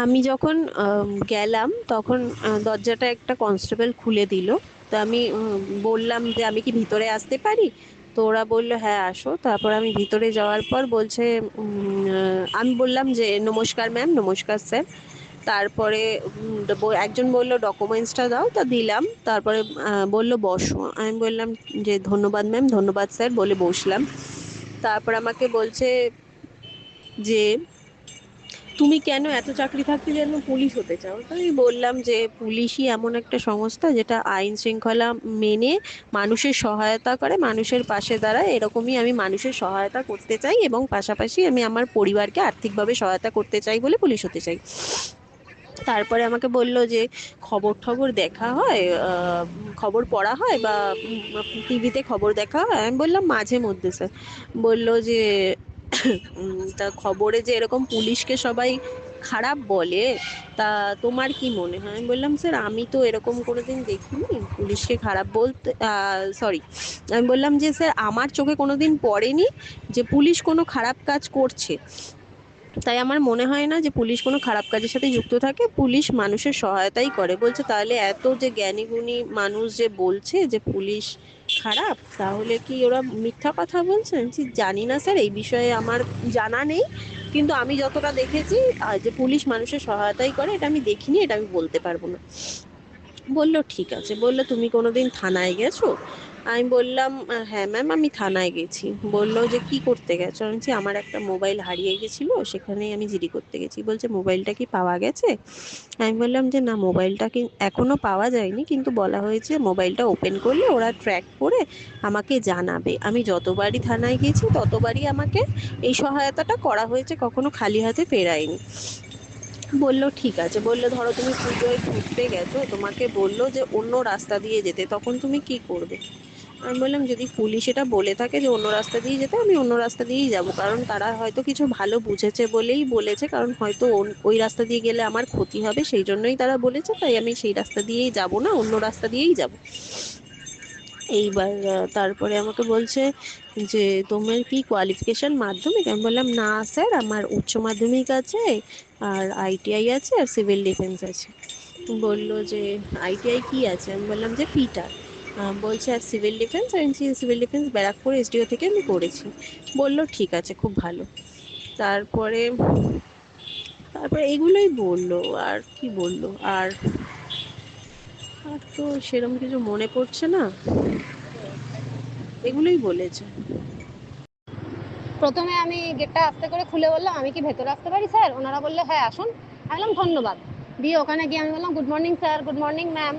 আমি যখন গেলাম তখন দরজাটা একটা কনস্টেবল খুলে দিল। তো আমি বললাম যে আমি কি ভিতরে আসতে পারি? তো ওরা বললো হ্যাঁ আসো। তারপর আমি ভিতরে যাওয়ার পর বলছে আমি বললাম যে নমস্কার ম্যাম, নমস্কার স্যার। তারপরে একজন বলল ডকুমেন্টসটা দাও, তা দিলাম। তারপরে বলল বসো। আমি বললাম যে ধন্যবাদ ম্যাম, ধন্যবাদ স্যার বলে বসলাম। তারপর আমাকে বলছে যে তুমি কেন এত চাকরি থাকতে যেন পুলিশ হতে চাও? তো আমি বললাম যে পুলিশই এমন একটা সংস্থা যেটা আইন শৃঙ্খলা মেনে মানুষের সহায়তা করে, মানুষের পাশে দাঁড়ায়। এরকমই আমি মানুষের সহায়তা করতে চাই এবং পাশাপাশি আমি আমার পরিবারকে আর্থিকভাবে সহায়তা করতে চাই বলে পুলিশ হতে চাই। তারপরে আমাকে বলল যে খবর টবর দেখা হয়, খবর পড়া হয় বা টিভিতে খবর দেখা হয়? আমি বললাম মাঝে মধ্যে স্যার। বলল যে তা খবরে যে এরকম পুলিশকে সবাই খারাপ বলে, তা তোমার কি মনে হয়? আমি বললাম স্যার আমি তো এরকম কোনোদিন দেখিনি পুলিশকে খারাপ বলতে। সরি, আমি বললাম যে স্যার আমার চোখে কোনোদিন পড়েনি যে পুলিশ কোনো খারাপ কাজ করছে। তাই আমার মনে হয় না যে পুলিশ কোনো খারাপ কাজের সাথে যুক্ত থাকে, পুলিশ মানুষের সহায়তাই করে। বলছে তাহলে এত যে জ্ঞানী গুণী মানুষ যে বলছে যে পুলিশ খারাপ, তাহলে কি ওরা মিথ্যা কথা বলছে? আমি বলছি, জানি না স্যার, এই বিষয়ে আমার জানা নেই। কিন্তু আমি যতটা দেখেছি যে পুলিশ মানুষের সহায়তাই করে, এটা আমি দেখিনি, এটা আমি বলতে পারবো না। বলল ঠিক আছে। বলল তুমি কোনোদিন থানায় গেছো? আমি বললাম হ্যাঁ ম্যাম আমি থানায় গেছি। বলল যে কি করতে গেছো? আমি বলছি আমার একটা মোবাইল হারিয়ে গেছিল, সেখানেই আমি জিডি করতে গেছি। বলছে মোবাইলটা কি পাওয়া গেছে? আমি বললাম যে না, মোবাইলটা কি এখনো পাওয়া যায়নি, কিন্তু বলা হয়েছে মোবাইলটা ওপেন করলে ওরা ট্র্যাক করে আমাকে জানাবে। আমি যতবারই থানায় গেছি ততবারই আমাকে এই সহায়তাটা করা হয়েছে, কখনো খালি হাতে ফেরায়নি। বলল ঠিক আছে। বললো ধরো তুমি পুজোয় ঘুরতে গেছো, তোমাকে বললো যে অন্য রাস্তা দিয়ে যেতে, তখন তুমি কি করবে? আমি বললাম যদি পুলিশ এটা বলে থাকে যে অন্য রাস্তা দিয়ে যেতে, আমি অন্য রাস্তা দিয়েই যাব, কারণ তারা হয়তো কিছু ভালো বুঝেছে বলেই বলেছে, কারণ হয়তো ওই রাস্তা দিয়ে গেলে আমার ক্ষতি হবে সেই জন্যই তারা বলেছে, তাই আমি সেই রাস্তা দিয়েই যাব না, অন্য রাস্তা দিয়েই যাব। এইবার তারপরে আমাকে বলছে যে তোমার কি কোয়ালিফিকেশন মাধ্যমিক? আমি বললাম না স্যার, আমার উচ্চ মাধ্যমিক আছে, আর আইটিআই আছে, আর সিভিল ডিফেন্স আছে। বললো যে আইটিআই কি আছে? আমি বললাম যে পিটার। বলছে আর সিভিল ডিফেন্স? আমি সিভিল ডিফেন্স ব্যারাকপুর এসডিও থেকে আমি করেছি। বললো ঠিক আছে, খুব ভালো। তারপরে তারপরে এগুলোই বললো। আর কি বললো? আর আর তো সেরকম কিছু মনে পড়ছে না, এগুলোই বলেছে। প্রথমে আমি গেটটা আস্তে করে খুলে বললাম আমি কি ভেতরে আসতে পারি স্যার? ওনারা বললে হ্যাঁ আসুন। আমি বললাম ধন্যবাদ। দিয়ে ওখানে গিয়ে আমি বললাম good morning sir, good morning ma'am.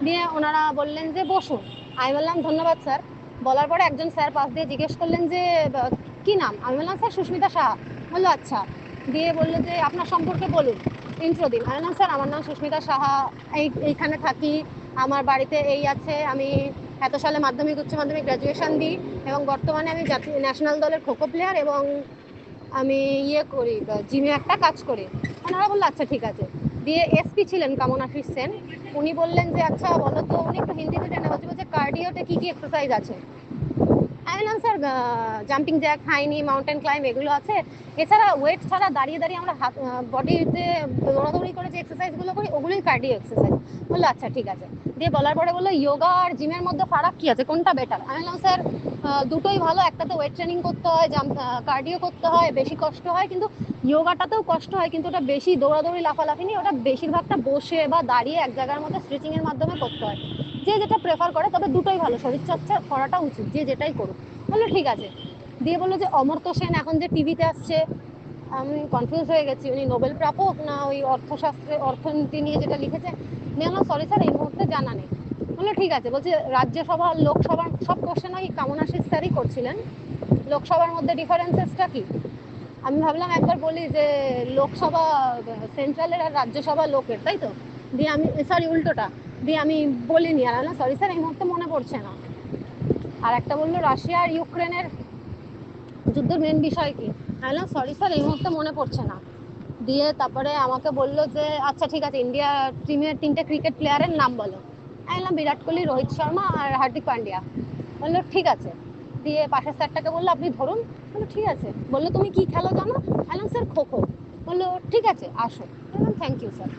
দিয়ে ওনারা বললেন যে বসুন। আমি বললাম ধন্যবাদ স্যার। বলার পরে একজন স্যার পাশ দিয়ে জিজ্ঞেস করলেন যে কি নাম? আমি বললাম স্যার সুস্মিতা সাহা। বললো আচ্ছা। দিয়ে বললো যে আপনার সম্পর্কে বলুন, ইন্ট্রো দিন। আমি বললাম স্যার আমার নাম সুস্মিতা সাহা, এইখানে থাকি, আমার বাড়িতে এই আছে, আমি এত সালে মাধ্যমিক উচ্চ মাধ্যমিক গ্র্যাজুয়েশন দিই এবং বর্তমানে আমি জাতীয় ন্যাশনাল দলের খোখো প্লেয়ার এবং আমি ইয়ে করি, জিমে একটা কাজ করি। ওনারা বললো আচ্ছা ঠিক আছে। দিয়ে এসপি ছিলেন কামনাশিস সেন, উনি বললেন যে আচ্ছা বলো তো, উনি একটু হিন্দিতে টেনে বলছে কার্ডিওতে কী কী এক্সারসাইজ আছে। আমি বললাম sir jumping Jack, হাইনি, mountain climb এগুলো আছে। এছাড়া ওয়েট ছাড়া দাঁড়িয়ে দাঁড়িয়ে আমরা হাত বডিতে দৌড়াদৌড়ি করে যে এক্সারসাইজগুলো করি ওগুলোই কার্ডিও এক্সারসাইজ। বললো আচ্ছা ঠিক আছে। দিয়ে বলার পরে বললো ইয়োগা আর জিমের মধ্যে ফারাক কী আছে, কোনটা বেটার? আমি বললাম স্যার দুটোই ভালো, একটাতে ওয়েট ট্রেনিং করতে হয়, কার্ডিও করতে হয়, বেশি কষ্ট হয়, কিন্তু ইয়োগাটাতেও কষ্ট হয়, কিন্তু ওটা বেশি দৌড়াদৌড়ি লাফালাফি নেই, ওটা বেশিরভাগটা বসে বা দাঁড়িয়ে এক জায়গার মধ্যে স্ট্রেচিংয়ের মাধ্যমে করতে হয়। যে যেটা প্রেফার করে, তবে দুটোই ভালো, শরীরচর্চা করাটা উচিত যে যেটাই করুক। বললো ঠিক আছে। দিয়ে বললো যে অমর্ত্য সেন এখন যে টিভিতে আসছে, আমি কনফিউজ হয়ে গেছি, উনি নোবেল প্রাপক না ওই অর্থশাস্ত্রে অর্থনীতি নিয়ে যেটা লিখেছে? নিয়ে না সরি স্যার এই মুহূর্তে জানা নেই। বললো ঠিক আছে। বলছে রাজ্যসভা লোকসভার সব কোশ্চেন ওই কামনাশিস স্যারই করছিলেন, লোকসভার মধ্যে ডিফারেন্সেসটা কি? আমি ভাবলাম একবার বলি যে লোকসভা সেন্ট্রালের আর রাজ্যসভা লোকের, তাই তো? দিয়ে আমি সরি উল্টোটা, দিয়ে আমি বলিনি, আর না সরি স্যার এই মুহূর্তে মনে পড়ছে না। আর একটা বললো রাশিয়া আর ইউক্রেনের যুদ্ধের মেন বিষয় কি? আমি বললাম সরি স্যার এই মুহূর্তে মনে পড়ছে না। দিয়ে তারপরে আমাকে বললো যে আচ্ছা ঠিক আছে ইন্ডিয়া টিমের 3টে ক্রিকেট প্লেয়ারের নাম বলো। আমি বললাম বিরাট কোহলি, রোহিত শর্মা আর হার্দিক পান্ডিয়া। বললো ঠিক আছে। দিয়ে পাশের স্যারটাকে বললো আপনি ধরুন। বললো ঠিক আছে। বললো তুমি কি খেলো জানো? আমি বললাম স্যার খোখো। বললো ঠিক আছে আসো। Thank you sir.